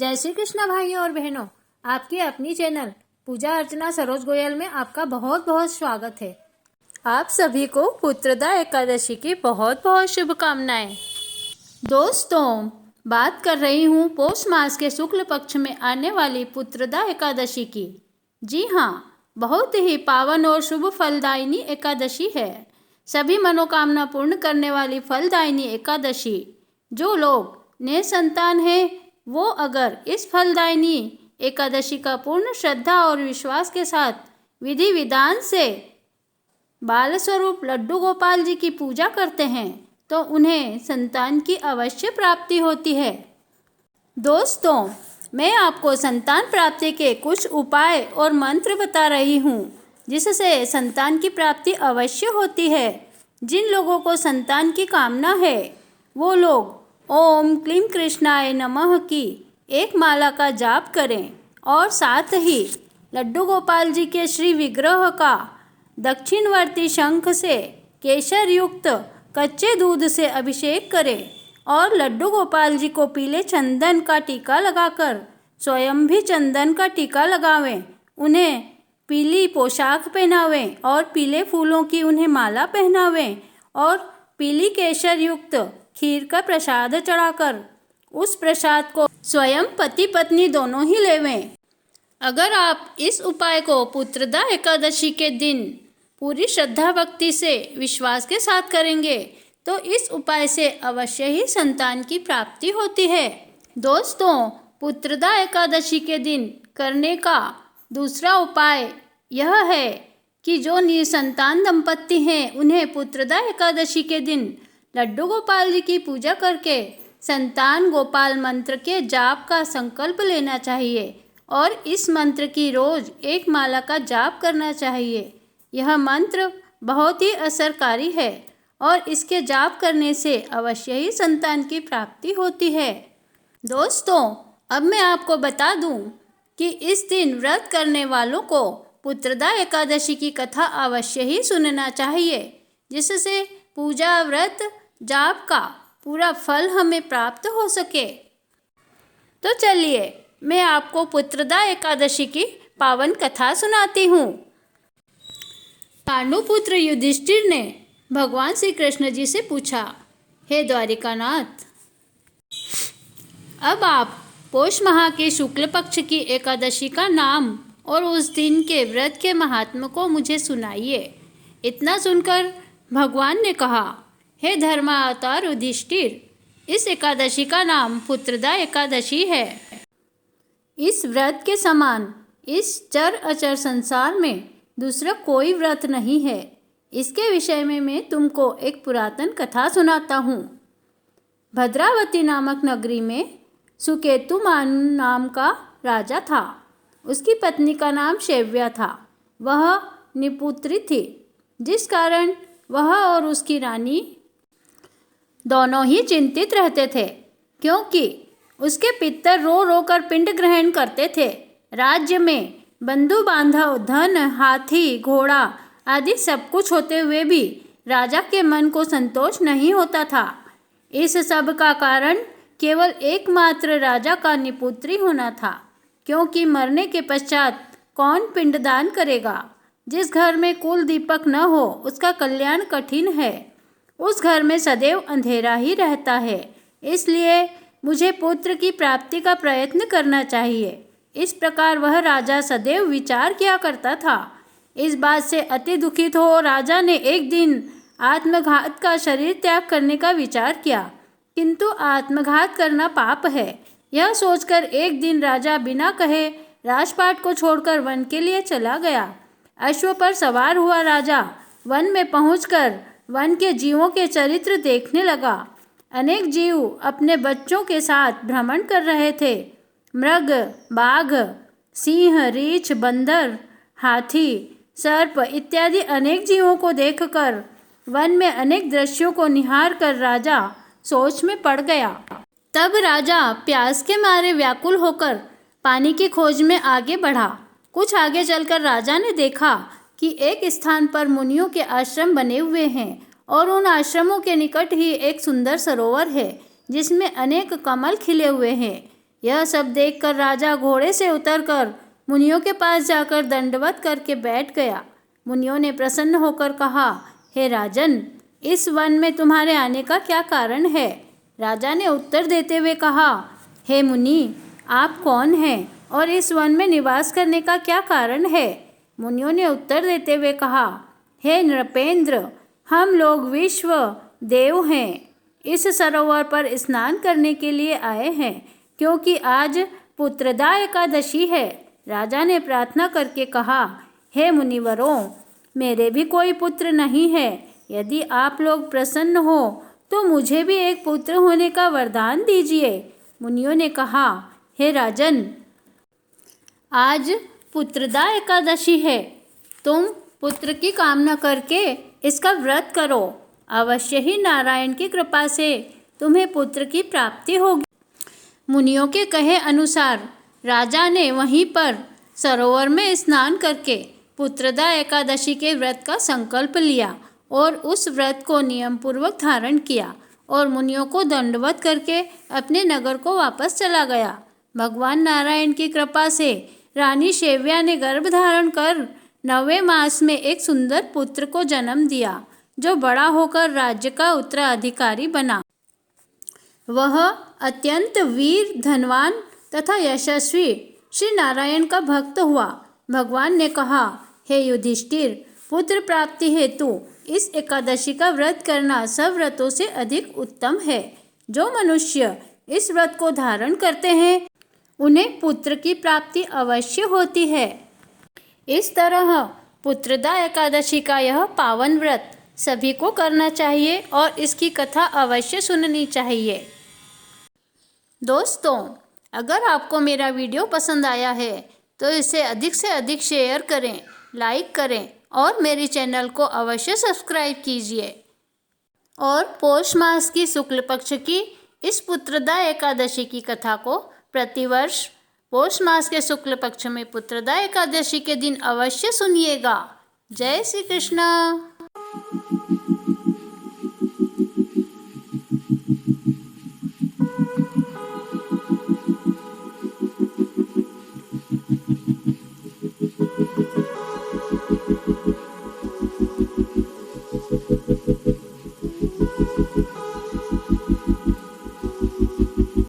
जय श्री कृष्णा भाइयों और बहनों, आपकी अपनी चैनल पूजा अर्चना सरोज गोयल में आपका बहुत बहुत स्वागत है। आप सभी को पुत्रदा एकादशी की बहुत बहुत शुभकामनाएं। दोस्तों, बात कर रही हूँ पौष मास के शुक्ल पक्ष में आने वाली पुत्रदा एकादशी की। जी हाँ, बहुत ही पावन और शुभ फलदायिनी एकादशी है। सभी मनोकामना पूर्ण करने वाली फलदायिनी एकादशी। जो लोग निसंतान हैं वो अगर इस फलदायिनी एकादशी का पूर्ण श्रद्धा और विश्वास के साथ विधि विधान से बाल स्वरूप लड्डू गोपाल जी की पूजा करते हैं तो उन्हें संतान की अवश्य प्राप्ति होती है। दोस्तों, मैं आपको संतान प्राप्ति के कुछ उपाय और मंत्र बता रही हूँ जिससे संतान की प्राप्ति अवश्य होती है। जिन लोगों को संतान की कामना है वो लोग ओम क्लीं कृष्णाय नमः की एक माला का जाप करें और साथ ही लड्डू गोपाल जी के श्री विग्रह का दक्षिणवर्ती शंख से केसर युक्त कच्चे दूध से अभिषेक करें और लड्डू गोपाल जी को पीले चंदन का टीका लगाकर स्वयं भी चंदन का टीका लगावें। उन्हें पीली पोशाक पहनावें और पीले फूलों की उन्हें माला पहनावें और पीली केसर युक्त खीर का प्रसाद चढ़ाकर उस प्रसाद को स्वयं पति पत्नी दोनों ही लेवें। अगर आप इस उपाय को पुत्रदा एकादशी के दिन पूरी श्रद्धा भक्ति से विश्वास के साथ करेंगे तो इस उपाय से अवश्य ही संतान की प्राप्ति होती है। दोस्तों, पुत्रदा एकादशी के दिन करने का दूसरा उपाय यह है कि जो निसंतान दंपत्ति हैं उन्हें पुत्रदा एकादशी के दिन लड्डू गोपाल जी की पूजा करके संतान गोपाल मंत्र के जाप का संकल्प लेना चाहिए और इस मंत्र की रोज एक माला का जाप करना चाहिए। यह मंत्र बहुत ही असरकारी है और इसके जाप करने से अवश्य ही संतान की प्राप्ति होती है। दोस्तों, अब मैं आपको बता दूं कि इस दिन व्रत करने वालों को पुत्रदा एकादशी की कथा अवश्य ही सुनना चाहिए जिससे पूजा व्रत जाप का पूरा फल हमें प्राप्त हो सके। तो चलिए मैं आपको पुत्रदा एकादशी की पावन कथा सुनाती हूँ। पांडुपुत्र युधिष्ठिर ने भगवान श्री कृष्ण जी से पूछा, हे द्वारिकानाथ, अब आप पौष माह के शुक्ल पक्ष की एकादशी का नाम और उस दिन के व्रत के महात्म्य को मुझे सुनाइए। इतना सुनकर भगवान ने कहा, हे धर्मावतार युधिष्ठिर, इस एकादशी का नाम पुत्रदा एकादशी है। इस व्रत के समान इस चर अचर संसार में दूसरा कोई व्रत नहीं है। इसके विषय में मैं तुमको एक पुरातन कथा सुनाता हूँ। भद्रावती नामक नगरी में सुकेतुमान नाम का राजा था। उसकी पत्नी का नाम शैव्या था। वह निपुत्री थी, जिस कारण वह और उसकी रानी दोनों ही चिंतित रहते थे क्योंकि उसके पितर रो रो कर पिंड ग्रहण करते थे। राज्य में बंधु बांधव, धन, हाथी, घोड़ा आदि सब कुछ होते हुए भी राजा के मन को संतोष नहीं होता था। इस सब का कारण केवल एकमात्र राजा का निपुत्री होना था, क्योंकि मरने के पश्चात कौन पिंडदान करेगा। जिस घर में कुल दीपक न हो उसका कल्याण कठिन है। उस घर में सदैव अंधेरा ही रहता है। इसलिए मुझे पुत्र की प्राप्ति का प्रयत्न करना चाहिए। इस प्रकार वह राजा सदैव विचार किया करता था। इस बात से अति दुखित हो राजा ने एक दिन आत्मघात का शरीर त्याग करने का विचार किया, किंतु आत्मघात करना पाप है। यह सोचकर एक दिन राजा बिना कहे राजपाट को छोड़कर वन के लिए चला गया। अश्व पर सवार हुआ राजा वन में पहुंचकर वन के जीवों के चरित्र देखने लगा। अनेक जीव अपने बच्चों के साथ भ्रमण कर रहे थे। मृग, बाघ, सिंह, रीछ, बंदर, हाथी, सर्प इत्यादि अनेक जीवों को देखकर वन में अनेक दृश्यों को निहार कर राजा सोच में पड़ गया। तब राजा प्यास के मारे व्याकुल होकर पानी की खोज में आगे बढ़ा। कुछ आगे चलकर राजा ने देखा कि एक स्थान पर मुनियों के आश्रम बने हुए हैं और उन आश्रमों के निकट ही एक सुंदर सरोवर है जिसमें अनेक कमल खिले हुए हैं। यह सब देखकर राजा घोड़े से उतरकर मुनियों के पास जाकर दंडवत करके बैठ गया। मुनियों ने प्रसन्न होकर कहा, हे राजन, इस वन में तुम्हारे आने का क्या कारण है? राजा ने उत्तर देते हुए कहा, हे मुनि, आप कौन हैं और इस वन में निवास करने का क्या कारण है? मुनियों ने उत्तर देते हुए कहा, हे नृपेंद्र, हम लोग विश्व देव हैं। इस सरोवर पर स्नान करने के लिए आए हैं क्योंकि आज पुत्रदा एकादशी है। राजा ने प्रार्थना करके कहा, हे मुनिवरों, मेरे भी कोई पुत्र नहीं है। यदि आप लोग प्रसन्न हो तो मुझे भी एक पुत्र होने का वरदान दीजिए। मुनियों ने कहा, हे राजन, आज पुत्रदा एकादशी है। तुम पुत्र की कामना करके इसका व्रत करो। अवश्य ही नारायण की कृपा से तुम्हें पुत्र की प्राप्ति होगी। मुनियों के कहे अनुसार राजा ने वहीं पर सरोवर में स्नान करके पुत्रदा एकादशी के व्रत का संकल्प लिया और उस व्रत को नियम पूर्वक धारण किया और मुनियों को दंडवत करके अपने नगर को वापस चला गया। भगवान नारायण की कृपा से रानी शैव्या ने गर्भ धारण कर 9वें मास में एक सुंदर पुत्र को जन्म दिया, जो बड़ा होकर राज्य का उत्तराधिकारी बना। वह अत्यंत वीर, धनवान तथा यशस्वी श्री नारायण का भक्त हुआ। भगवान ने कहा, हे युधिष्ठिर, पुत्र प्राप्ति हेतु इस एकादशी का व्रत करना सब व्रतों से अधिक उत्तम है। जो मनुष्य इस व्रत को धारण करते हैं उन्हें पुत्र की प्राप्ति अवश्य होती है। इस तरह पुत्रदा एकादशी का यह पावन व्रत सभी को करना चाहिए और इसकी कथा अवश्य सुननी चाहिए। दोस्तों, अगर आपको मेरा वीडियो पसंद आया है तो इसे अधिक से अधिक शेयर करें, लाइक करें और मेरे चैनल को अवश्य सब्सक्राइब कीजिए। और पौष मास की शुक्ल पक्ष की इस पुत्रदा एकादशी की कथा को प्रतिवर्ष पौष मास के शुक्ल पक्ष में पुत्रदा एकादशी के दिन अवश्य सुनिएगा। जय श्री कृष्ण।